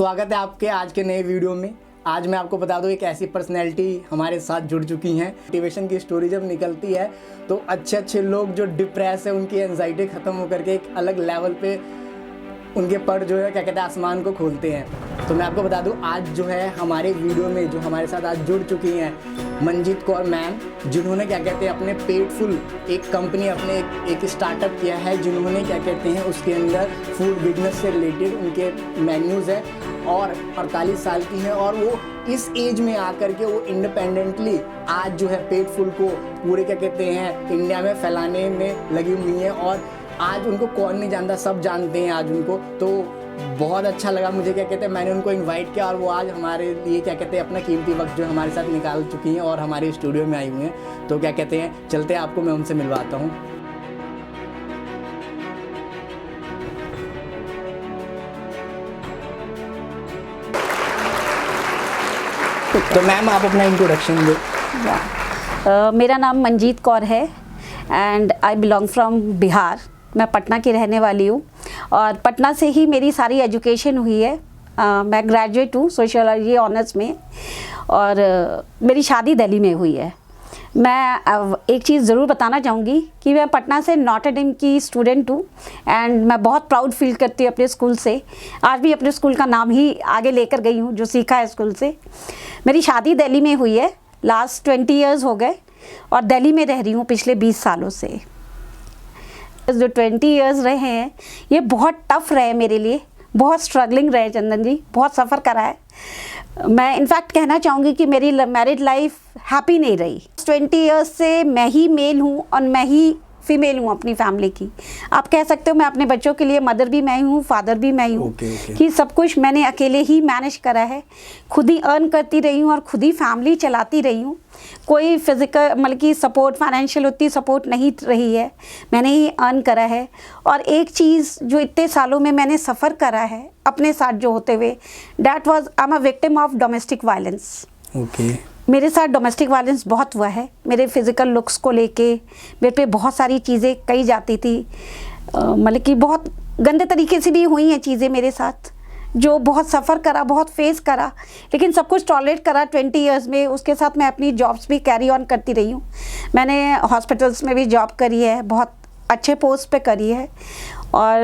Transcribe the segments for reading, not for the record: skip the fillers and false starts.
स्वागत है आपके आज के नए वीडियो में। आज मैं आपको बता दूं एक ऐसी पर्सनैलिटी हमारे साथ जुड़ चुकी हैं। मोटिवेशन की स्टोरी जब निकलती है तो अच्छे लोग जो डिप्रेस है उनकी एंजाइटी ख़त्म होकर के एक अलग लेवल पे उनके पर जो है क्या कहते हैं आसमान को खोलते हैं। तो मैं आपको बता दूं आज जो है हमारे वीडियो में जो हमारे साथ आज जुड़ चुकी हैं मंजीत कौर मैम, जिन्होंने क्या कहते हैं अपने पेटफुल एक कंपनी अपने एक स्टार्टअप किया है, जिन्होंने क्या कहते हैं उसके अंदर फूड बिजनेस से रिलेटेड उनके मेन्यूज़ है और 48 साल की है और वो इस एज में आकर के वो इंडिपेंडेंटली आज जो है पेटफुल को पूरे क्या कहते हैं इंडिया में फैलाने में लगी हुई हैं और आज उनको कौन नहीं जानता, सब जानते हैं आज उनको। तो बहुत अच्छा लगा मुझे क्या कहते हैं, मैंने उनको इनवाइट किया और वो आज हमारे लिए क्या कहते हैं अपना कीमती वक्त जो हमारे साथ निकाल चुकी हैं और हमारे स्टूडियो में आई हुई हैं। तो क्या कहते हैं चलते हैं, आपको मैं उनसे मिलवाता हूँ। तो मैम आप अपना इंट्रोडक्शन दो। मेरा नाम मंजीत कौर है and I belong from Bihar. मैं पटना की रहने वाली हूँ और पटना से ही मेरी सारी एजुकेशन हुई है। मैं ग्रेजुएट हूँ सोशियोलॉजी ऑनर्स में और मेरी शादी दिल्ली में हुई है। मैं एक चीज़ ज़रूर बताना चाहूँगी कि मैं पटना से नॉट डेम की स्टूडेंट हूँ एंड मैं बहुत प्राउड फील करती हूँ अपने स्कूल से। आज भी अपने स्कूल का नाम ही आगे लेकर गई हूँ जो सीखा है स्कूल से। मेरी शादी दिल्ली में हुई है, लास्ट 20 ईयर्स हो गए और दिल्ली में रह रही हूँ पिछले 20 सालों से। जो 20 ईयर्स रहे हैं ये बहुत टफ रहे मेरे लिए, बहुत स्ट्रगलिंग रहे चंदन जी, बहुत सफ़र करा है। मैं इनफैक्ट कहना चाहूँगी कि मेरी मैरिड लाइफ हैप्पी नहीं रही। 20 ईयर्स से मैं ही मेल हूँ और मैं ही फीमेल हूँ अपनी फैमिली की। आप कह सकते हो मैं अपने बच्चों के लिए मदर भी मैं ही हूँ, फादर भी मैं ही हूँ। कि सब कुछ मैंने अकेले ही मैनेज करा है, खुद ही अर्न करती रही हूँ और खुद ही फैमिली चलाती रही हूँ। कोई फिजिकल मतलब कि सपोर्ट, फाइनेंशियल उतनी सपोर्ट नहीं रही है, मैंने ही अर्न करा है। और एक चीज़ जो इतने सालों में मैंने सफ़र करा है अपने साथ जो होते हुए, that was I am a victim of domestic violence. मेरे साथ डोमेस्टिक वायलेंस बहुत हुआ है। मेरे फिज़िकल लुक्स को लेके मेरे पे बहुत सारी चीज़ें कही जाती थी, मतलब कि बहुत गंदे तरीके से भी हुई हैं चीज़ें मेरे साथ, जो बहुत सफ़र करा, बहुत फेस करा, लेकिन सब कुछ टॉलरेट करा 20 ईयर्स में। उसके साथ मैं अपनी जॉब्स भी कैरी ऑन करती रही हूँ। मैंने हॉस्पिटल्स में भी जॉब करी है, बहुत अच्छे पोस्ट पे करी है। और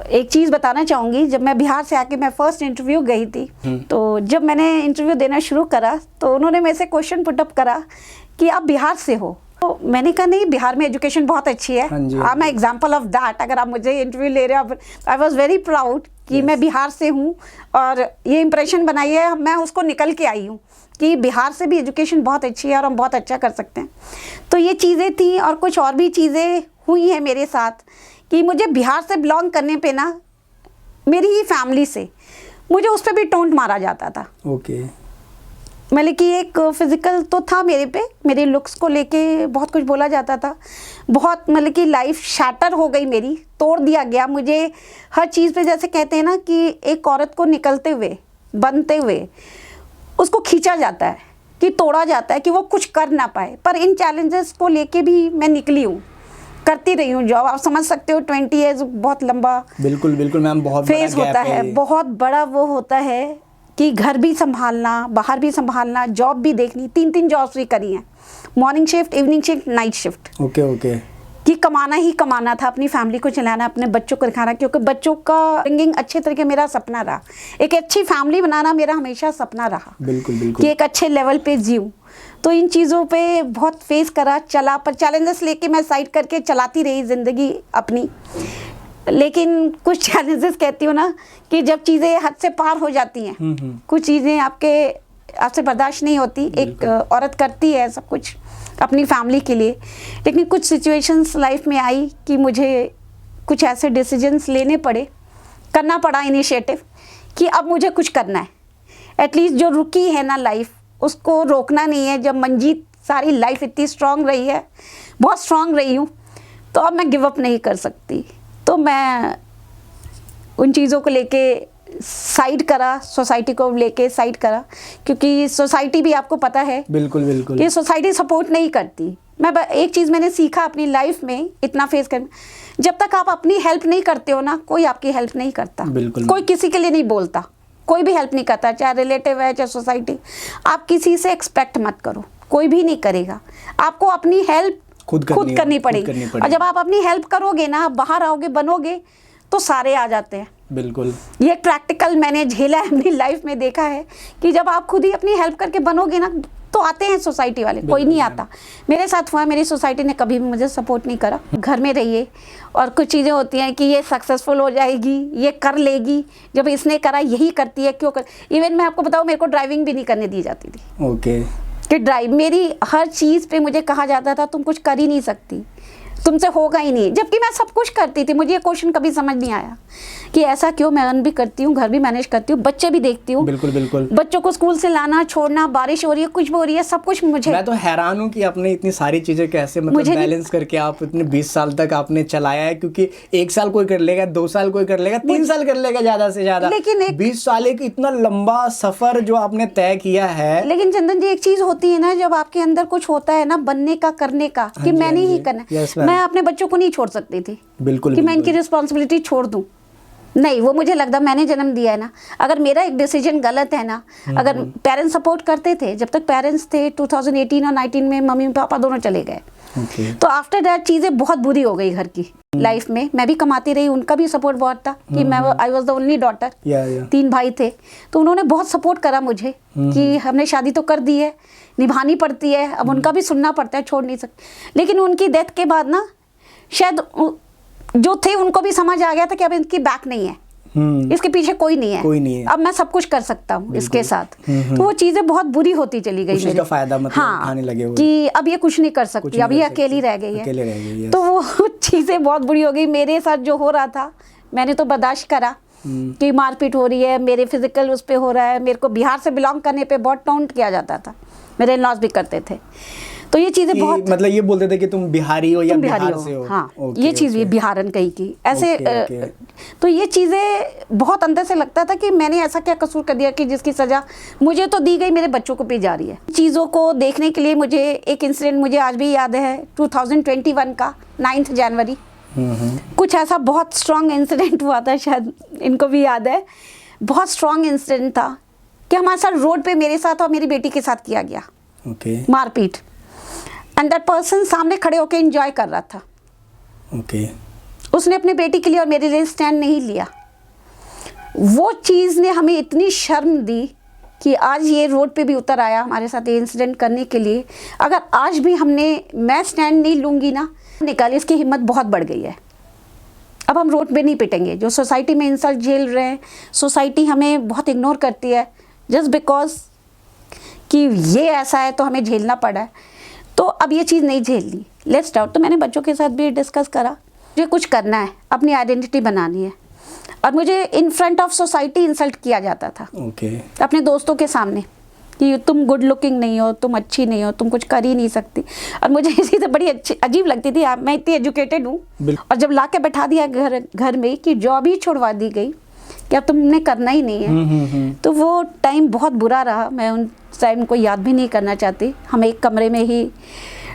एक चीज़ बताना चाहूँगी, जब मैं बिहार से आके मैं फ़र्स्ट इंटरव्यू गई थी, तो जब मैंने इंटरव्यू देना शुरू करा तो उन्होंने मेरे से क्वेश्चन पुटअप करा कि आप बिहार से हो। तो मैंने कहा नहीं, बिहार में एजुकेशन बहुत अच्छी है, I am example of that. अगर आप मुझे इंटरव्यू ले रहे हो, आई वॉज वेरी प्राउड कि मैं बिहार से हूँ और ये इंप्रेशन बनाई है, मैं उसको निकल के आई हूँ कि बिहार से भी एजुकेशन बहुत अच्छी है और हम बहुत अच्छा कर सकते हैं। तो ये चीज़ें थी और कुछ और भी चीज़ें हुई हैं मेरे साथ कि मुझे बिहार से बिलोंग करने पे ना, मेरी ही फैमिली से मुझे उस पर भी टोंट मारा जाता था। मतलब कि एक फिज़िकल तो था मेरे पे, मेरे लुक्स को लेके बहुत कुछ बोला जाता था। बहुत मतलब कि लाइफ शैटर हो गई मेरी, तोड़ दिया गया मुझे हर चीज़ पे। जैसे कहते हैं ना कि एक औरत को निकलते हुए, बनते हुए उसको खींचा जाता है, कि तोड़ा जाता है कि वो कुछ कर ना पाए। पर इन चैलेंजेस को लेके भी मैं निकली हूँ, करती रही हूँ जॉब। आप समझ सकते हो 20 ईयर्स बहुत लंबा बिल्कुल मैम, बहुत फेस होता है, बहुत बड़ा वो होता है कि घर भी संभालना, बाहर भी संभालना, जॉब भी देखनी। 3 जॉब्स भी करी हैं, morning shift, evening shift, night shift. कि कमाना ही कमाना था, अपनी फैमिली को चलाना, अपने बच्चों को दिखाना, क्योंकि बच्चों का रिंगिंग अच्छे तरीके मेरा सपना रहा। एक अच्छी फैमिली बनाना मेरा हमेशा सपना रहा। बिल्कुल कि एक अच्छे लेवल पे जीऊँ। तो इन चीज़ों पे बहुत फेस करा, चला, पर चैलेंजेस लेके मैं साइड करके चलाती रही ज़िंदगी अपनी। लेकिन कुछ चैलेंजेस कहती हूँ ना कि जब चीज़ें हद से पार हो जाती हैं, कुछ चीज़ें आपसे बर्दाश्त नहीं होती। एक औरत करती है सब कुछ अपनी फैमिली के लिए, लेकिन कुछ सिचुएशंस लाइफ में आई कि मुझे कुछ ऐसे डिसीजंस लेने पड़े, करना पड़ा इनिशिएटिव कि अब मुझे कुछ करना है। एटलीस्ट जो रुकी है ना लाइफ, उसको रोकना नहीं है। जब मंजीत सारी लाइफ इतनी स्ट्रांग रही है, बहुत स्ट्रांग रही हूँ, तो अब मैं गिव अप नहीं कर सकती। तो मैं उन चीज़ों को लेके साइड करा, सोसाइटी को लेके साइड करा, क्योंकि सोसाइटी भी आपको पता है बिल्कुल कि सोसाइटी सपोर्ट नहीं करती। मैं एक चीज़ मैंने सीखा अपनी लाइफ में, इतना फेस करना, जब तक आप अपनी हेल्प नहीं करते हो ना, कोई आपकी हेल्प नहीं करता। कोई किसी के लिए नहीं बोलता। कोई भी हेल्प नहीं करता, चाहे रिलेटिव है चाहे सोसाइटी। आप किसी से एक्सपेक्ट मत करो, कोई भी नहीं करेगा। आपको अपनी हेल्प खुद करनी पड़ेगी। और जब आप अपनी हेल्प करोगे ना, बाहर आओगे, बनोगे, तो सारे आ जाते हैं। बिल्कुल, ये एक प्रैक्टिकल मैंने झेला है, अपनी लाइफ में देखा है कि जब आप खुद ही अपनी हेल्प करके बनोगे ना, तो आते हैं सोसाइटी वाले, कोई नहीं आता। मेरे साथ हुआ, मेरी सोसाइटी ने कभी भी मुझे सपोर्ट नहीं करा। घर में रहिए, और कुछ चीज़ें होती हैं कि ये सक्सेसफुल हो जाएगी, ये कर लेगी, जब इसने करा यही करती है, क्यों कर। इवन मैं आपको बताऊँ, मेरे को ड्राइविंग भी नहीं करने दी जाती थी। ओके। कि ड्राइव, मेरी हर चीज़ पे मुझे कहा जाता था तुम कुछ कर ही नहीं सकती, तुमसे होगा ही नहीं, जबकि मैं सब कुछ करती थी। मुझे ये क्वेश्चन कभी समझ नहीं आया कि ऐसा क्यों। मैं अर्न भी करती हूँ, घर भी मैनेज करती हूँ, बच्चे भी देखती हूँ। बिल्कुल बिल्कुल। बच्चों को स्कूल से लाना छोड़ना, बारिश हो रही है, कुछ भी हो रही है, सब कुछ मुझे। मैं तो हैरान हूँ कि आपने इतनी सारी चीजें कैसे मतलब बैलेंस करके आप इतने 20 साल तक आपने चलाया है। क्योंकि 1 साल कोई कर लेगा, 2 साल कोई कर लेगा, 3 साल कर लेगा ज्यादा से ज्यादा, लेकिन 20 साल एक इतना लंबा सफर जो आपने तय किया है। लेकिन चंदन जी, एक चीज होती है ना, जब आपके अंदर कुछ होता है ना, बनने का, करने का, कि मैंने ही करना, मैं अपने बच्चों को नहीं छोड़ सकती थी। बिल्कुल, कि मैं इनकी रिस्पॉन्सिबिलिटी छोड़ दूं, नहीं। वो मुझे लगता, मैंने जन्म दिया है ना, अगर मेरा एक डिसीजन गलत है ना, अगर पेरेंट्स सपोर्ट करते थे, जब तक पेरेंट्स थे 2018 और 19 में मम्मी पापा दोनों चले गए। तो आफ्टर दैट चीज़ें बहुत बुरी हो गई घर की लाइफ में। मैं भी कमाती रही, उनका भी सपोर्ट बहुत था कि मैं, I was the only daughter, 3 भाई थे, तो उन्होंने बहुत सपोर्ट करा मुझे कि हमने शादी तो कर दी है, निभानी पड़ती है, अब उनका भी सुनना पड़ता है, छोड़ नहीं सकते। लेकिन उनकी डेथ के बाद ना, शायद जो थे उनको भी समझ आ गया था कि अब इनकी बैक नहीं है, इसके पीछे कोई नहीं है, अब मैं सब कुछ कर सकता हूँ इसके साथ। तो वो चीजें बहुत बुरी होती चली गई मेरे, फायदा मतलब खाने लगे वो, कि अब ये कुछ नहीं कर सकती, अब ये अकेली रह गई है। तो वो चीजें बहुत बुरी हो गई मेरे साथ। जो हो रहा था मैंने तो बर्दाश्त करा कि मारपीट हो रही है, मेरे फिजिकल उस पे हो रहा है। मेरे को बिहार से बिलोंग करने पे बहुत टाउंट किया जाता था, मेरे इन-लॉज भी करते थे। तो ये चीजें बहुत, मतलब ये बोलते थे कि तुम बिहारी हो या बिहार से हो। हाँ, ये चीज़, ये बिहारन कहीं की ऐसे। तो ये चीज़ें बहुत अंदर से लगता था कि मैंने ऐसा क्या कसूर कर दिया कि जिसकी सज़ा मुझे तो दी गई, मेरे बच्चों को भी जा रही है। चीज़ों को देखने के लिए मुझे एक इंसिडेंट मुझे आज भी याद है, 2021 का 9 जनवरी। कुछ ऐसा बहुत स्ट्रॉन्ग इंसिडेंट हुआ था, शायद इनको भी याद है। बहुत स्ट्रॉन्ग इंसिडेंट था कि हमारे साथ रोड पे मेरे साथ और मेरी बेटी के साथ किया गया मारपीट। एंड दैट पर्सन सामने खड़े होकर एंजॉय कर रहा था। उसने अपनी बेटी के लिए और मेरे लिए स्टैंड नहीं लिया। वो चीज़ ने हमें इतनी शर्म दी कि आज ये रोड पे भी उतर आया हमारे साथ ये इंसिडेंट करने के लिए। अगर आज भी मैं स्टैंड नहीं लूँगी ना, निकाली, इसकी हिम्मत बहुत बढ़ गई है। अब हम रोड पे नहीं पिटेंगे। जो सोसाइटी में इंसल्ट झेल रहे हैं, सोसाइटी हमें बहुत इग्नोर करती है जस्ट बिकॉज कि ये ऐसा है तो हमें झेलना पड़ा है। तो अब ये चीज़ नहीं झेलनी, लेट्स डाउट। तो मैंने बच्चों के साथ भी डिस्कस करा, मुझे कुछ करना है, अपनी आइडेंटिटी बनानी है। और मुझे in front of society insult किया जाता था अपने दोस्तों के सामने कि तुम गुड लुकिंग नहीं हो, तुम अच्छी नहीं हो, तुम कुछ कर ही नहीं सकती। और मुझे इसी से बड़ी अच्छी अजीब लगती थी। मैं इतनी एजुकेटेड हूँ, और जब ला के बैठा दिया घर में कि जॉब ही छुड़वा दी गई कि अब तुमने करना ही नहीं है, तो वो टाइम बहुत बुरा रहा। मैं उन टाइम को याद भी नहीं करना चाहती। हम एक कमरे में ही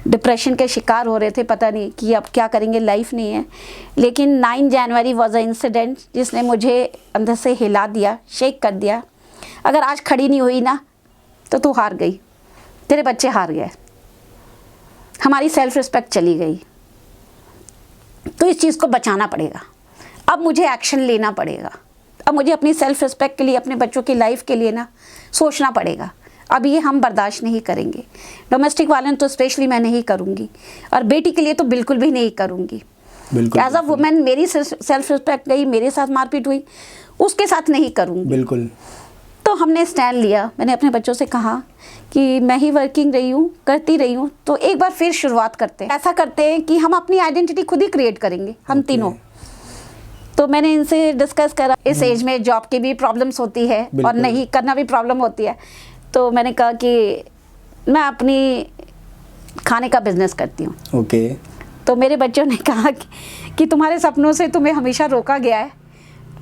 डिप्रेशन के शिकार हो रहे थे, पता नहीं कि अब क्या करेंगे, लाइफ नहीं है। लेकिन 9 जनवरी वॉज अ इंसिडेंट जिसने मुझे अंदर से हिला दिया, शेक कर दिया। अगर आज खड़ी नहीं हुई ना, तो तू हार गई, तेरे बच्चे हार गए, हमारी सेल्फ रिस्पेक्ट चली गई। तो इस चीज़ को बचाना पड़ेगा। अब मुझे एक्शन लेना पड़ेगा। अब मुझे अपनी सेल्फ रिस्पेक्ट के लिए, अपने बच्चों की लाइफ के लिए ना सोचना पड़ेगा। अब ये हम बर्दाश्त नहीं करेंगे। डोमेस्टिक वायलेंस तो स्पेशली मैं नहीं करूँगी, और बेटी के लिए तो बिल्कुल भी नहीं करूँगी। एज अ वुमेन मेरी सेल्फ रिस्पेक्ट गई, मेरे साथ मारपीट हुई, उसके साथ नहीं करूँगी। बिल्कुल। तो हमने स्टैंड लिया। मैंने अपने बच्चों से कहा कि मैं ही वर्किंग रही हूँ, करती रही हूँ, तो एक बार फिर शुरुआत करते हैं। ऐसा करते हैं कि हम अपनी आइडेंटिटी खुद ही क्रिएट करेंगे, हम तीनों। तो मैंने इनसे डिस्कस करा, इस एज में जॉब की भी प्रॉब्लम्स होती है और नहीं करना भी प्रॉब्लम होती है। तो मैंने कहा कि मैं अपनी खाने का बिजनेस करती हूँ। तो मेरे बच्चों ने कहा कि तुम्हारे सपनों से तुम्हें हमेशा रोका गया है,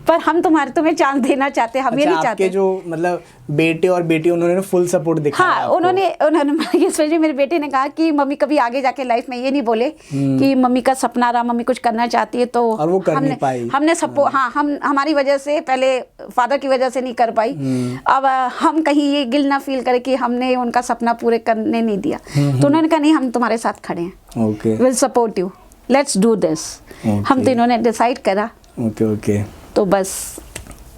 पर हम तुम्हें चांस देना चाहते हैं, हम ये अच्छा, नहीं चाहते। आपके जो मतलब बेटे और बेटी उन्होंने फुल सपोर्ट दिखाया हाँ, आपको? उन्होंने स्पेशली मेरे बेटे ने कहा कि मम्मी कभी आगे जाके लाइफ में ये नहीं बोले कि मम्मी का सपना रहा, मम्मी कुछ करना चाहती है तो, और वो कर नहीं पाई। हमने सपोर्ट, हाँ, हम हमारी वजह से, पहले फादर की वजह से नहीं कर पाई, अब हम कहीं ये गिल ना फील करें कि हमने उनका सपना पूरे करने नहीं दिया। तो उन्होंने कहा नहीं, हम तुम्हारे साथ खड़े हैं, okay, will support you, let's do this. हम तीनों ने डिसाइड करा, ओके ओके, तो बस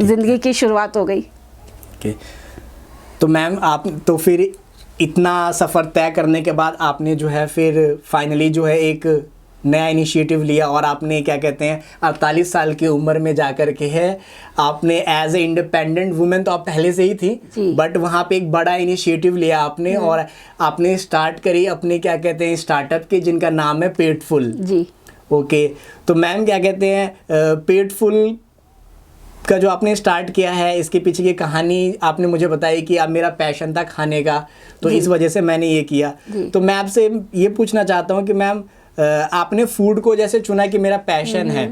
जिंदगी की शुरुआत हो गई। ओके। तो मैम आप तो फिर इतना सफ़र तय करने के बाद आपने जो है फिर फाइनली जो है एक नया इनिशिएटिव लिया और आपने क्या कहते हैं 48 साल की उम्र में जाकर के है आपने एज ए इंडिपेंडेंट वुमेन, तो आप पहले से ही थी बट वहाँ पे एक बड़ा इनिशिएटिव लिया आपने और आपने स्टार्ट करी अपने क्या कहते हैं स्टार्टअप के, जिनका नाम है पेटफुल जी। ओके। तो मैम क्या कहते हैं पेटफुल का जो आपने स्टार्ट किया है, इसके पीछे की कहानी आपने मुझे बताई कि अब मेरा पैशन था खाने का, तो इस वजह से मैंने ये किया। तो मैं आपसे ये पूछना चाहता हूँ कि मैम आपने फूड को जैसे चुना कि मेरा पैशन है,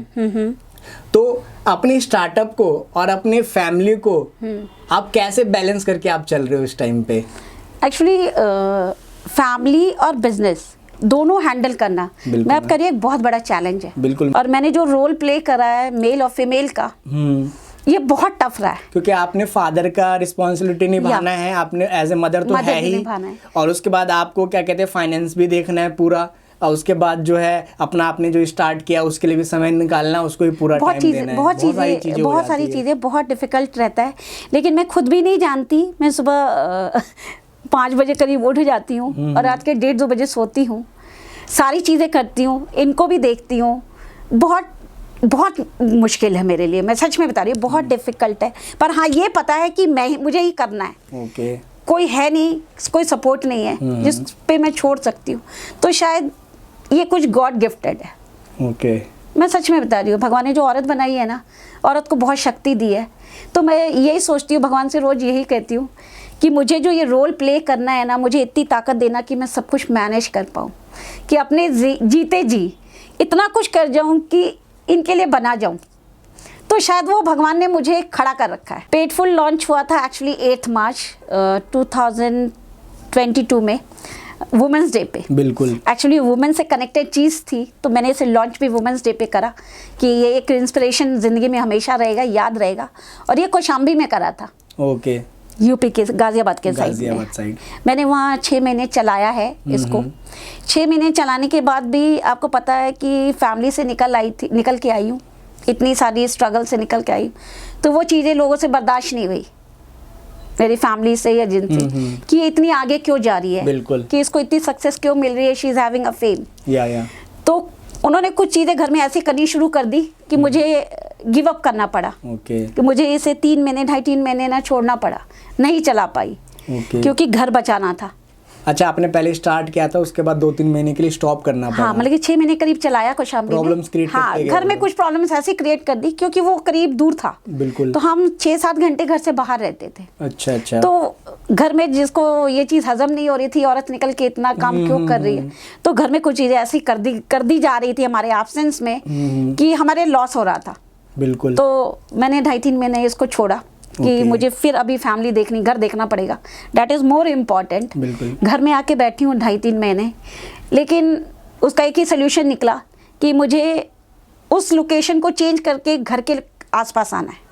तो अपने स्टार्टअप को और अपने फैमिली को आप कैसे बैलेंस करके आप चल रहे हो इस टाइम पे? एक्चुअली फैमिली और बिजनेस दोनों हैंडल करना मैं आपका एक बहुत बड़ा चैलेंज है। बिल्कुल। और मैंने जो रोल प्ले करा है मेल और फीमेल का, ये बहुत टफ रहा है, क्योंकि आपने फादर का रिस्पॉन्सिबिलिटी निभाना है, आपने एज ए मदर तो है ही, और उसके बाद आपको क्या कहते हैं फाइनेंस भी देखना है पूरा, और उसके बाद जो है अपना आपने जो स्टार्ट किया उसके लिए भी समय निकालना, उसको भी पूरा टाइम देना है। बहुत सारी चीज़ें बहुत डिफिकल्ट रहता है, लेकिन मैं खुद भी नहीं जानती। मैं सुबह 5 बजे करीब उठ जाती हूँ और रात के 1:30-2 बजे सोती हूँ, सारी चीज़ें करती हूँ, इनको भी देखती हूँ। बहुत मुश्किल है मेरे लिए, मैं सच में बता रही हूँ, बहुत डिफिकल्ट है। पर हाँ, ये पता है कि मुझे ही करना है। ओके। कोई है नहीं, कोई सपोर्ट नहीं है जिस पे मैं छोड़ सकती हूँ, तो शायद ये कुछ गॉड गिफ्टेड है। ओके। मैं सच में बता रही हूँ, भगवान ने जो औरत बनाई है ना, औरत को बहुत शक्ति दी है। तो मैं यही सोचती हूँ, भगवान से रोज़ यही कहती हूँ कि मुझे जो ये रोल प्ले करना है ना, मुझे इतनी ताकत देना कि मैं सब कुछ मैनेज कर पाऊँ, कि अपने जीते जी इतना कुछ कर जाऊँ कि इनके लिए बना जाऊँ। तो शायद वो भगवान ने मुझे खड़ा कर रखा है। पेटफुल लॉन्च हुआ था एक्चुअली 8 मार्च 2022 में, वुमेंस डे पे। बिल्कुल। एक्चुअली वुमेन से कनेक्टेड चीज़ थी, तो मैंने इसे लॉन्च भी वुमेंस डे पे करा कि ये एक इंस्पिरेशन ज़िंदगी में हमेशा रहेगा, याद रहेगा। और ये कौशाम्बी में करा था। ओके। यूपी के गाजियाबाद के साइड। मैंने वहाँ 6 महीने चलाया है इसको। 6 महीने चलाने के बाद भी आपको पता है कि फैमिली से निकल के आई हूँ, इतनी सारी स्ट्रगल से निकल के आई, तो वो चीज़ें लोगों से बर्दाश्त नहीं हुई, मेरी फैमिली से या जिनसे, कि ये इतनी आगे क्यों जा रही है, बिल्कुल, कि इसको इतनी सक्सेस क्यों मिल रही है, she is having a fame. या तो उन्होंने कुछ चीज़ें घर में ऐसी करनी शुरू कर दी कि मुझे गिव अप करना पड़ा। कि मुझे इसे 3 महीने 2.5-3 महीने ना छोड़ना पड़ा, नहीं चला पाई, क्योंकि घर बचाना था। अच्छा, आपने पहले स्टार्ट किया था, उसके बाद 2-3 महीने के लिए स्टॉप करना पड़ा। हाँ, मतलब कि 6 महीने करीब चलाया कौशाम्बी में। प्रॉब्लम्स क्रिएट हाँ, घर में कुछ प्रॉब्लम्स ऐसी क्रिएट कर दी, क्योंकि वो करीब दूर था। बिल्कुल। तो हम 6-7 घंटे घर से बाहर रहते थे। अच्छा। तो घर में जिसको ये चीज़ हजम नहीं हो रही थी, औरत निकल के इतना काम क्यों कर रही है, तो घर में कुछ चीज़ें ऐसी कर दी जा रही थी हमारे एब्सेंस में कि हमारे लॉस हो रहा था। बिल्कुल। तो मैंने 2.5-3 महीने इसको छोड़ा कि मुझे फिर अभी फैमिली देखनी, घर देखना पड़ेगा, दैट इज़ मोर इम्पॉर्टेंट। घर में आके बैठी हूँ 2.5-3 महीने, लेकिन उसका एक ही सोल्यूशन निकला कि मुझे उस लोकेशन को चेंज करके घर के आसपास आना है।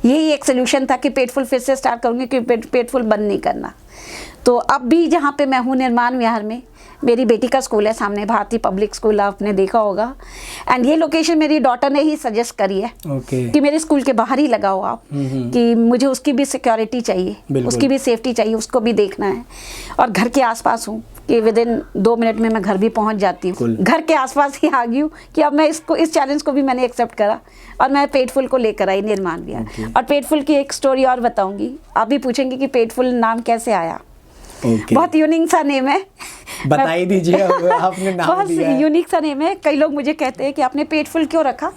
यही एक सोल्यूशन था कि पेटफुल फिर से स्टार्ट करूँगी, कि पेटफुल बंद नहीं करना। तो अब भी जहाँ पे मैं हूँ निर्माण विहार में, मेरी बेटी का स्कूल है सामने, भारती पब्लिक स्कूल, आपने देखा होगा। एंड ये लोकेशन मेरी डॉटर ने ही सजेस्ट करी है कि मेरे स्कूल के बाहर ही लगाओ आप, कि मुझे उसकी भी सिक्योरिटी चाहिए, उसकी भी सेफ्टी चाहिए, उसको भी देखना है। और घर के आसपास हूँ कि विदिन 2 मिनट में मैं घर भी पहुँच जाती हूँ। घर के आसपास ही आ गई हूँ कि अब मैं इस चैलेंज को भी मैंने एक्सेप्ट करा और मैं पेटफुल को लेकर आई निर्माण विहार। और पेटफुल की एक स्टोरी और बताऊँगी, आप भी पूछेंगे कि पेटफुल नाम कैसे आया। बहुत यूनिक सा नेम है, बताइए दीजिए। आपने नाम बहुत यूनिक सा नेम है। कई लोग मुझे कहते हैं कि आपने पेटफुल क्यों रखा।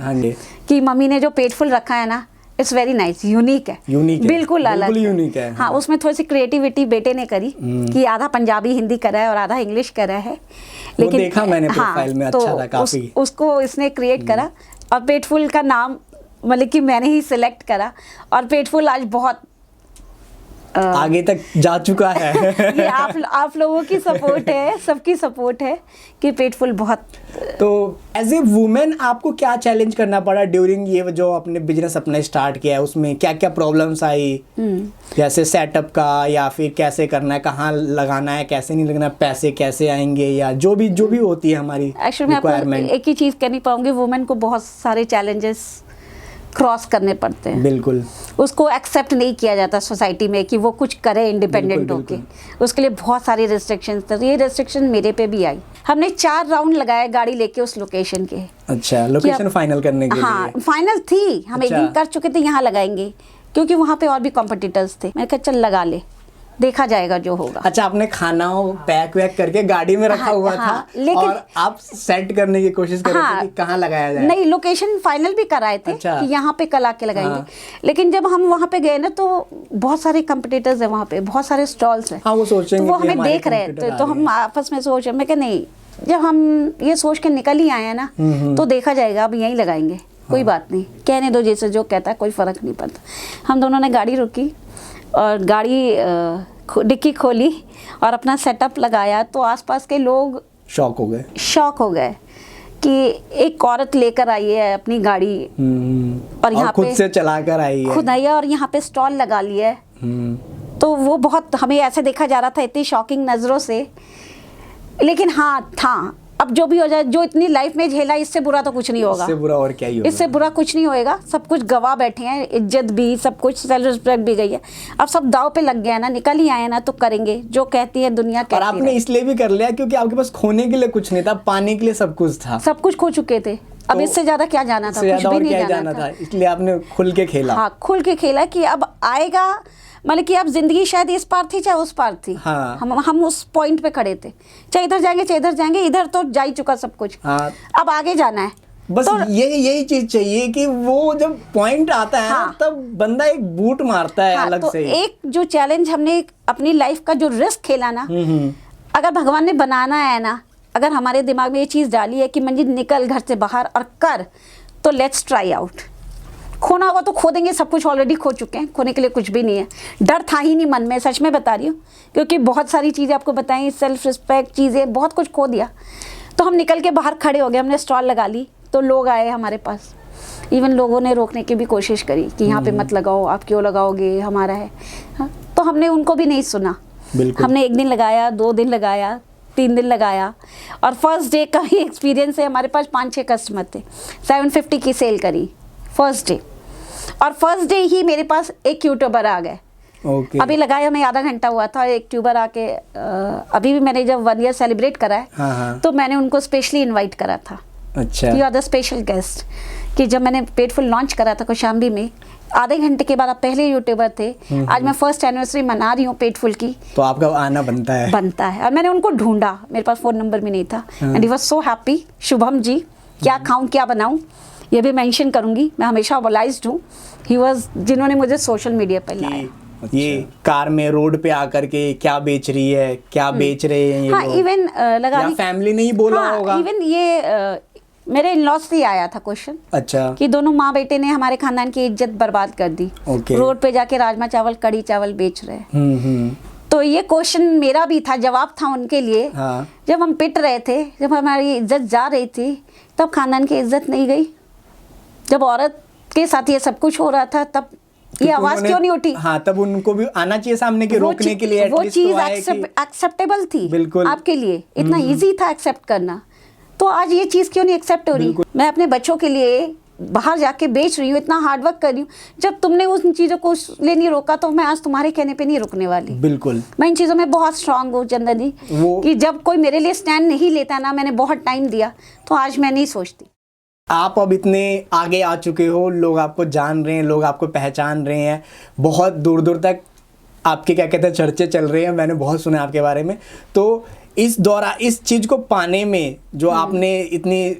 कि मम्मी ने जो पेटफुल रखा है ना, इट्स वेरी नाइस, यूनिक है, बिल्कुल अलग, यूनिक है। हाँ, उसमें थोड़ी सी क्रिएटिविटी बेटे ने करी कि आधा पंजाबी हिंदी करा है और आधा इंग्लिश करा है, लेकिन देखा मैंने प्रोफाइल में, अच्छा था काफी। उसको इसने क्रिएट करा और पेटफुल का नाम मतलब कि मैंने ही सिलेक्ट करा और पेटफुल आज बहुत आगे तक जा चुका है। ये आप लोगों की सपोर्ट है, सबकी सपोर्ट है कि पेटफुल बहुत। तो एज ए वुमेन आपको क्या चैलेंज करना पड़ा ड्यूरिंग ये जो आपने बिजनेस अपना स्टार्ट किया है, उसमें क्या क्या प्रॉब्लम्स आई, जैसे सेटअप का या फिर कैसे करना है, कहाँ लगाना है, कैसे नहीं लगना, पैसे कैसे आएंगे, या जो भी होती है हमारी एक्चुअली मैं आपको रिक्वायरमेंट। एक ही चीज़ कहनी पाऊंगी, वुमेन को बहुत सारे चैलेंजेस क्रॉस करने पड़ते हैं। बिल्कुल। उसको एक्सेप्ट नहीं किया जाता सोसाइटी में कि वो कुछ करे इंडिपेंडेंट होके, उसके लिए बहुत सारी रिस्ट्रिक्शंस थे। तो ये रिस्ट्रिक्शन मेरे पे भी आई। हमने 4 राउंड लगाए गाड़ी लेके उस लोकेशन के। अच्छा, लोकेशन फाइनल करने के हाँ, लिए? फाइनल थी, हम एक अच्छा। दिन कर चुके थे यहाँ लगाएंगे, क्योंकि वहाँ पे और भी कॉम्पिटिटर्स थे। मैंने कहा चल लगा ले, देखा जाएगा जो होगा। अच्छा, आपने खाना पैक वैक करके गाड़ी में रखा हुआ था, लेकिन और आप सेट करने की कोशिश कर रहे थे कि कहाँ लगाया जाए? नहीं, लोकेशन फाइनल भी कराए थे अच्छा। कि यहाँ पे कल आके लगाएंगे। लेकिन जब हम वहाँ पे गए ना, तो बहुत सारे कंपटीटर्स हैं वहाँ पे, बहुत सारे स्टॉल्स हैं। हाँ, वो सोचेंगे तो वो कि हमें हमारे देख रहे competitor थे, आ तो रहे हम आपस में सोच, मैं कहा नहीं, जब हम ये सोच के निकल ही आए हैं ना, तो देखा जाएगा, अब यहीं लगाएंगे, कोई बात नहीं, कहने दो, जैसे जो कहता है, कोई फर्क नहीं पड़ता। हम दोनों ने गाड़ी रोकी और गाड़ी डिक्की खोली और अपना सेटअप लगाया, तो आसपास के लोग शॉक हो गए कि एक औरत लेकर आई है अपनी गाड़ी और यहाँ खुद पे से चला कर आई है, खुद आई है और यहाँ पे स्टॉल लगा लिया है। तो वो बहुत, हमें ऐसे देखा जा रहा था इतनी शॉकिंग नज़रों से। लेकिन हाँ था, अब जो भी हो जाए, जो इतनी लाइफ में झेला, इससे बुरा तो कुछ नहीं होगा। इससे बुरा और क्या ही होगा? इससे बुरा कुछ नहीं होएगा, सब कुछ गवा बैठे हैं, इज्जत भी, सब कुछ, सेल्फ रिस्पेक्ट भी गई है। अब सब दाव पे लग गया है ना, निकल ही आए ना, तो करेंगे जो कहती है दुनिया। और कहती आपने इसलिए भी कर लिया क्योंकि आपके पास खोने के लिए कुछ नहीं था, पाने के लिए सब कुछ था। सब कुछ खो चुके थे, अब तो इससे ज्यादा क्या जाना था, कुछ भी नहीं जाना था। इसलिए आपने खुल के खेला। हाँ, खुल के खेला कि अब आएगा, मतलब कि अब जिंदगी शायद इस पार थी चाहे उस पार थी। हाँ। हम उस पॉइंट पे खड़े थे, चाहे इधर जाएंगे चाहे इधर जाएंगे, इधर तो जा ही चुका सब कुछ। हाँ। अब आगे जाना है, बस तो यही चीज चाहिए कि वो जब पॉइंट आता है, हाँ। तब बंदा एक बूट मारता है। हाँ, अलग तो से एक जो चैलेंज हमने अपनी लाइफ का जो रिस्क खेला ना, अगर भगवान ने बनाना है ना, अगर हमारे दिमाग में ये चीज़ डाली है कि मंजिल निकल घर से बाहर और कर, तो लेट्स ट्राई आउट। खोना होगा तो खो देंगे, सब कुछ ऑलरेडी खो चुके हैं, खोने के लिए कुछ भी नहीं है। डर था ही नहीं मन में, सच में बता रही हूँ, क्योंकि बहुत सारी चीज़ें आपको बताई, सेल्फ रिस्पेक्ट, चीज़ें, बहुत कुछ खो दिया। तो हम निकल के बाहर खड़े हो गए, हमने स्टॉल लगा ली, तो लोग आए हमारे पास। इवन लोगों ने रोकने की भी कोशिश करी कि यहाँ पे मत लगाओ, आप क्यों लगाओगे, हमारा है। हाँ, तो हमने उनको भी नहीं सुना। हमने 1 दिन लगाया, 2 दिन लगाया, 3 दिन लगाया, और फर्स्ट डे का ही एक्सपीरियंस है, हमारे पास 5-6 कस्टमर थे, 750 की सेल करी फर्स्ट डे। और फर्स्ट डे ही मेरे पास एक यूट्यूबर आ गए। अभी लगाया हमें आधा घंटा हुआ था, एक ट्यूबर आके, अभी भी मैंने जब 1 ईयर सेलिब्रेट करा है, हाँ। तो मैंने उनको स्पेशली इनवाइट करा था। अच्छा। You are the special guest. कि जब मैंने पेटफुल लॉन्च करा था कौशाम्बी में, आधे घंटे के बाद आप पहले यूट्यूबर थे। आज मैं फर्स्ट एनिवर्सरी मना रही हूँ पेटफुल की, तो आपका आना बनता है। और मैंने उनको ढूंढा, मेरे पास फ़ोन नंबर भी नहीं था, and he was so happy. Shubham ji, क्या खाऊं क्या बनाऊं, ये भी मेंशन करूंगी, मैं हमेशा ओबलाइज्ड हूँ। ही वाज, जिन्होंने मुझे सोशल मीडिया पर लाया। ये कार में रोड पे आकर के क्या बेच रही है, क्या बेच रहे हैं ये हाँ, लोग? इवन लगा फैमिली ने ही बोला होगा। इवन ये मेरे इन-लॉज से आया था क्वेश्चन। अच्छा। कि दोनों माँ बेटे ने हमारे खानदान की इज्जत बर्बाद कर दी। रोड पे जाके राजमा चावल, कड़ी चावल बेच रहे हैं। तो ये क्वेश्चन मेरा भी था, जवाब था उनके लिए। हाँ। जब हम पिट रहे थे, जब हमारी इज्जत जा रही थी, तब खानदान की इज्जत नहीं गई। जब औरत के साथ ये सब कुछ हो रहा था, तब ये आवाज क्यों नहीं उठी? हाँ, तब उनको भी आना चाहिए सामने के रोकने के लिए। वो चीज एक्सेप्टेबल थी बिल्कुल आपके लिए, इतना इजी था एक्सेप्ट करना। तो आज ये चीज क्यों नहीं एक्सेप्ट हो रही? मैं अपने बच्चों के लिए बाहर जाके बेच रही हूँ, इतना हार्डवर्क कर रही हूँ। जब तुमने उन चीज़ों को ले नहीं रोका, तो मैं आज तुम्हारे कहने पे नहीं रुकने वाली। बिल्कुल, मैं इन चीज़ों में बहुत स्ट्रांग हूँ चंदन जी, कि जब कोई मेरे लिए स्टैंड नहीं लेता ना, मैंने बहुत टाइम दिया, तो आज मैं नहीं सोचती। आप अब इतने आगे आ चुके हो, लोग आपको जान रहे हैं, लोग आपको पहचान रहे हैं, बहुत दूर दूर तक आपके क्या कहते हैं चर्चे चल रहे हैं, मैंने बहुत सुना आपके बारे में। तो इस चीज़ को पाने में जो आपने इतनी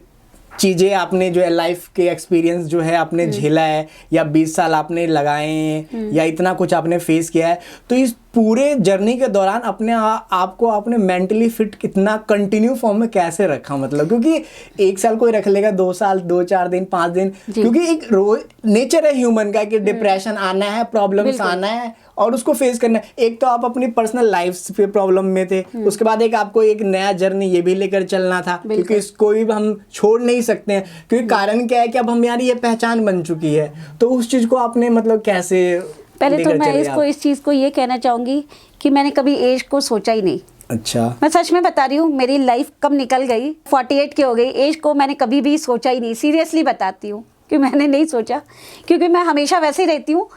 चीज़ें आपने जो है लाइफ के एक्सपीरियंस जो है आपने झेला है, या 20 साल आपने लगाए हैं, या इतना कुछ आपने फेस किया है, तो इस पूरे जर्नी के दौरान अपने आपको आपने मेंटली फिट कितना कंटिन्यू फॉर्म में कैसे रखा? मतलब क्योंकि 1 साल कोई रख लेगा, 2 साल, 2-4 दिन, 5 दिन, क्योंकि एक रोज नेचर है ह्यूमन का कि डिप्रेशन आना है, प्रॉब्लम्स आना है और उसको फेस करना है। एक तो आप अपनी पर्सनल लाइफ पे प्रॉब्लम में थे, उसके बाद एक आपको एक नया जर्नी ये भी लेकर चलना था, क्योंकि इसको भी हम छोड़ नहीं सकते हैं, क्योंकि कारण क्या है कि अब हमारी ये पहचान बन चुकी है। तो उस चीज़ को आपने मतलब कैसे? पहले तो मैं इस चीज़ को ये कहना चाहूँगी कि मैंने कभी एज को सोचा ही नहीं। अच्छा। मैं सच में बता रही हूँ, मेरी लाइफ कब निकल गई, 48 की हो गई, एज को मैंने कभी भी सोचा ही नहीं। सीरियसली बताती हूँ कि मैंने नहीं सोचा, क्योंकि मैं हमेशा वैसे ही रहती हूँ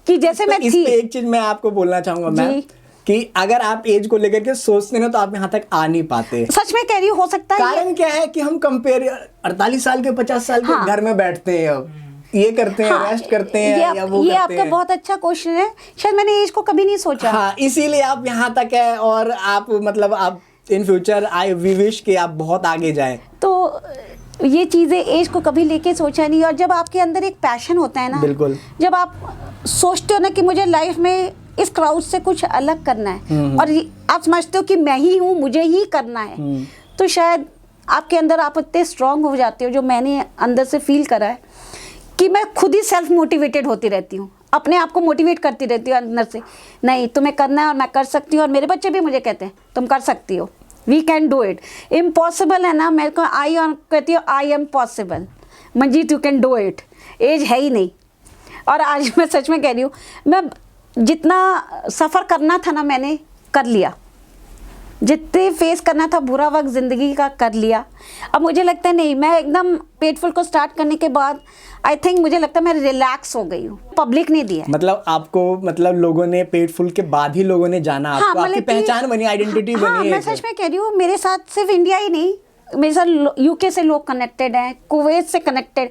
कि जैसे तो मैं इस थी। पे एक चीज मैं आपको बोलना चाहूंगा मैम, कि अगर आप एज को लेकर के सोचते हैं ना, तो आप यहाँ तक आ नहीं पाते। सच में कह रही हूँ, हो सकता है। कारण क्या है कि हम कंपेयर 48 साल के 50 साल के घर में बैठते हैं, अब ये करते हैं, रेस्ट करते हैं, या वो ये करते आपका हैं। बहुत अच्छा क्वेश्चन है, शायद मैंने एज को कभी नहीं सोचा। हाँ, इसीलिए आप यहाँ तक है, और आप मतलब आप in future I we wish कि आप बहुत आगे जाएं। तो ये चीज़ें एज को कभी लेके सोचा नहीं। और जब आपके अंदर एक पैशन होता है ना, बिल्कुल, जब आप सोचते हो ना कि मुझे लाइफ में इस क्राउड से कुछ अलग करना है, और आप समझते हो कि मैं ही हूँ, मुझे ही करना है, तो शायद आपके अंदर आप इतने स्ट्रांग हो जाते हो, जो मैंने अंदर से फील करा है कि मैं खुद ही सेल्फ मोटिवेटेड होती रहती हूँ, अपने आप को मोटिवेट करती रहती हूँ अंदर से, नहीं तुम्हें करना है और मैं कर सकती हूँ। और मेरे बच्चे भी मुझे कहते हैं तुम कर सकती हो, we can do it. Impossible है ना, मेरे को कहती हूँ I am possible, Manjeet you can do it. Age है ही नहीं। और आज मैं सच में कह रही हूँ, मैं जितना सफ़र करना था ना मैंने कर लिया, जितने फेस करना था बुरा वक्त ज़िंदगी का कर लिया। अब मुझे लगता है नहीं, मैं एकदम पेटफुल को स्टार्ट करने के बाद आई थिंक मुझे लगता है मैं रिलैक्स हो गई हूँ। पब्लिक ने दिया, मतलब आपको मतलब लोगों ने पेटफुल के बाद ही लोगों ने जाना, हाँ, आपको आपकी पहचान बनी, आइडेंटिटी हाँ, बनी है। मैं सच में कह रही हूँ, मेरे साथ सिर्फ इंडिया ही नहीं, मेरे साथ यूके से लोग कनेक्टेड हैं, कुवैत से कनेक्टेड,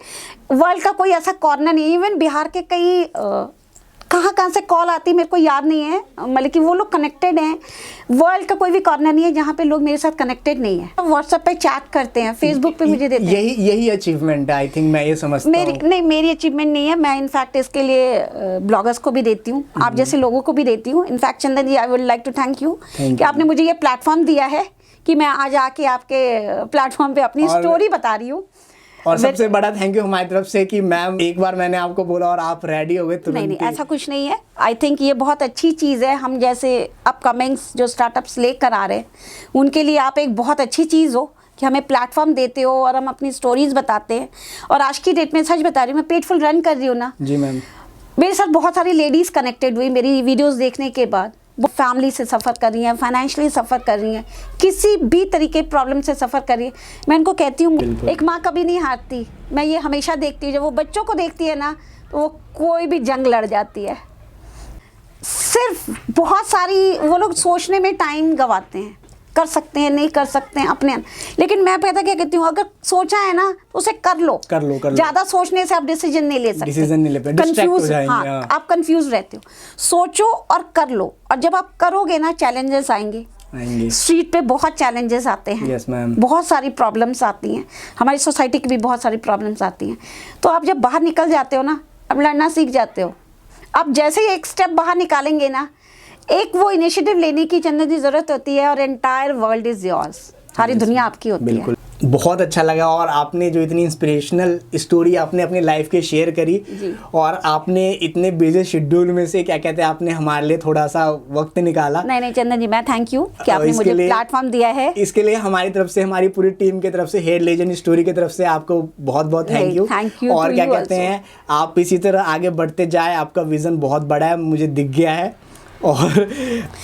वर्ल्ड का कोई ऐसा कॉर्नर नहीं, इवन बिहार के कई कहाँ से कॉल आती है मेरे को याद नहीं है, मतलब कि वो लोग कनेक्टेड हैं। वर्ल्ड का कोई भी कॉर्नर नहीं है जहाँ पे लोग मेरे साथ कनेक्टेड नहीं है। व्हाट्सएप पे चैट करते हैं, फेसबुक पे मुझे देते हैं। यही अचीवमेंट है, आई थिंक मैं ये समझता हूँ। मेरी अचीवमेंट नहीं है। मैं इनफैक्ट इसके लिए ब्लॉगर्स को भी देती हूँ, आप जैसे लोगों को भी देती हूँ। In fact Chandan ji, I would like to thank you कि आपने मुझे ये प्लेटफॉर्म दिया है कि मैं आज आके आपके प्लेटफॉर्म पे अपनी स्टोरी बता रही हूँ। और सबसे बड़ा थैंक यू हमारी तरफ से कि मैम, एक बार मैंने आपको बोला और आप रेडी हो गए तुरंत। नहीं, ऐसा कुछ नहीं है। आई थिंक ये बहुत अच्छी चीज़ है। हम जैसे अपकमिंग्स जो स्टार्टअप्स लेकर आ रहे हैं, उनके लिए आप एक बहुत अच्छी चीज़ हो कि हमें प्लेटफॉर्म देते हो और हम अपनी स्टोरीज बताते हैं। और आज की डेट में सच बता रही हूँ, मैं पेटफुल रन कर रही हूँ ना जी मैम, मेरे साथ बहुत सारी लेडीज़ कनेक्टेड हुई मेरी वीडियोज़ देखने के बाद। वो फैमिली से सफ़र कर रही हैं, फाइनेंशियली सफ़र कर रही हैं, किसी भी तरीके प्रॉब्लम से सफ़र कर रही है। मैं उनको कहती हूँ, एक माँ कभी नहीं हारती। मैं ये हमेशा देखती हूँ, जब वो बच्चों को देखती है ना, तो वो कोई भी जंग लड़ जाती है। सिर्फ बहुत सारी वो लोग सोचने में टाइम गंवाते हैं, कर सकते हैं नहीं कर सकते हैं अपने, लेकिन मैं पता क्या कहती हूँ, अगर सोचा है ना तो उसे कर लो। ज़्यादा सोचने से आप डिसीजन नहीं ले सकते, कंफ्यूज। हाँ, आप कंफ्यूज रहते हो। सोचो और कर लो, और जब आप करोगे ना, चैलेंजेस आएंगे। स्ट्रीट पे बहुत चैलेंजेस आते हैं। yes, बहुत सारी प्रॉब्लम्स आती हैं, हमारी सोसाइटी की भी बहुत सारी प्रॉब्लम्स आती हैं। तो आप जब बाहर निकल जाते हो ना, अब लड़ना सीख जाते हो। आप जैसे ही एक स्टेप बाहर निकालेंगे ना, एक वो इनिशिएटिव लेने की चंदन की जरूरत होती है, और एंटायर वर्ल्ड इज योर्स, सारी दुनिया आपकी होती है। बहुत अच्छा लगा, और आपने जो इतनी इंस्पिरेशनल स्टोरी आपने अपनी लाइफ के शेयर करी, और आपने इतने बिजी शेड्यूल में से क्या कहते हैं, आपने हमारे लिए थोड़ा सा वक्त निकाला। नहीं चंदन जी, मैं थैंक यू कि आपने मुझे प्लेटफॉर्म दिया है। इसके लिए हमारी तरफ से, हमारी पूरी टीम की तरफ से, हेयर लेजेंड स्टोरी की तरफ से आपको बहुत बहुत थैंक यू। और क्या कहते हैं, आप इसी तरह आगे बढ़ते जाए, आपका विजन बहुत बड़ा है, मुझे दिख गया है, और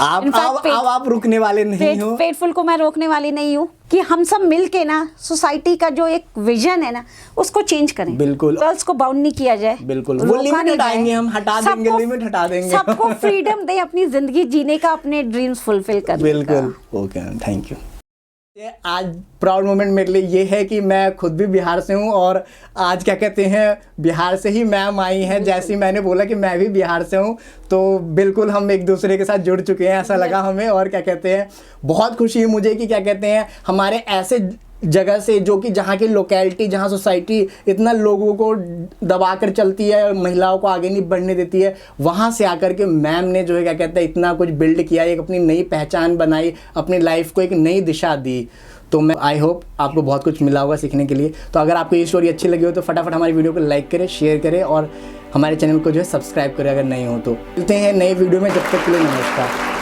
आप रुकने वाले नहीं हो। पेटफुल को मैं रोकने वाली नहीं हूँ कि हम सब मिलके ना सोसाइटी का जो एक विजन है ना, उसको चेंज करें। बिल्कुल, गर्ल्स को बाउंड नहीं किया जाए। बिल्कुल, वो लिमिट हटाएंगे, हम हटा देंगे, लिमिट हटा देंगे। सबको फ्रीडम दें अपनी जिंदगी जीने का, अपने ड्रीम्स फुलफिल करने का। बिल्कुल, ओके, थैंक यू। आज प्राउड मोमेंट मेरे लिए ये है कि मैं खुद भी बिहार से हूँ, और आज क्या कहते हैं, बिहार से ही मैम आई हैं। जैसे ही मैंने बोला कि मैं भी बिहार से हूँ, तो बिल्कुल हम एक दूसरे के साथ जुड़ चुके हैं, ऐसा लगा हमें। और क्या कहते हैं, बहुत खुशी है मुझे कि क्या कहते हैं, हमारे ऐसे जगह से, जो कि जहाँ की लोकेलिटी, जहाँ सोसाइटी इतना लोगों को दबा कर चलती है, महिलाओं को आगे नहीं बढ़ने देती है, वहाँ से आकर के मैम ने जो है क्या कहते हैं इतना कुछ बिल्ड किया, एक अपनी नई पहचान बनाई, अपनी लाइफ को एक नई दिशा दी। तो मैं आई होप आपको बहुत कुछ मिला होगा सीखने के लिए। तो अगर आपको ये स्टोरी अच्छी लगी हो तो फटाफट हमारी वीडियो को लाइक करें, शेयर करें और हमारे चैनल को जो है सब्सक्राइब करें अगर नहीं हो तो। मिलते हैं नए वीडियो में, जब तक के लिए नमस्कार।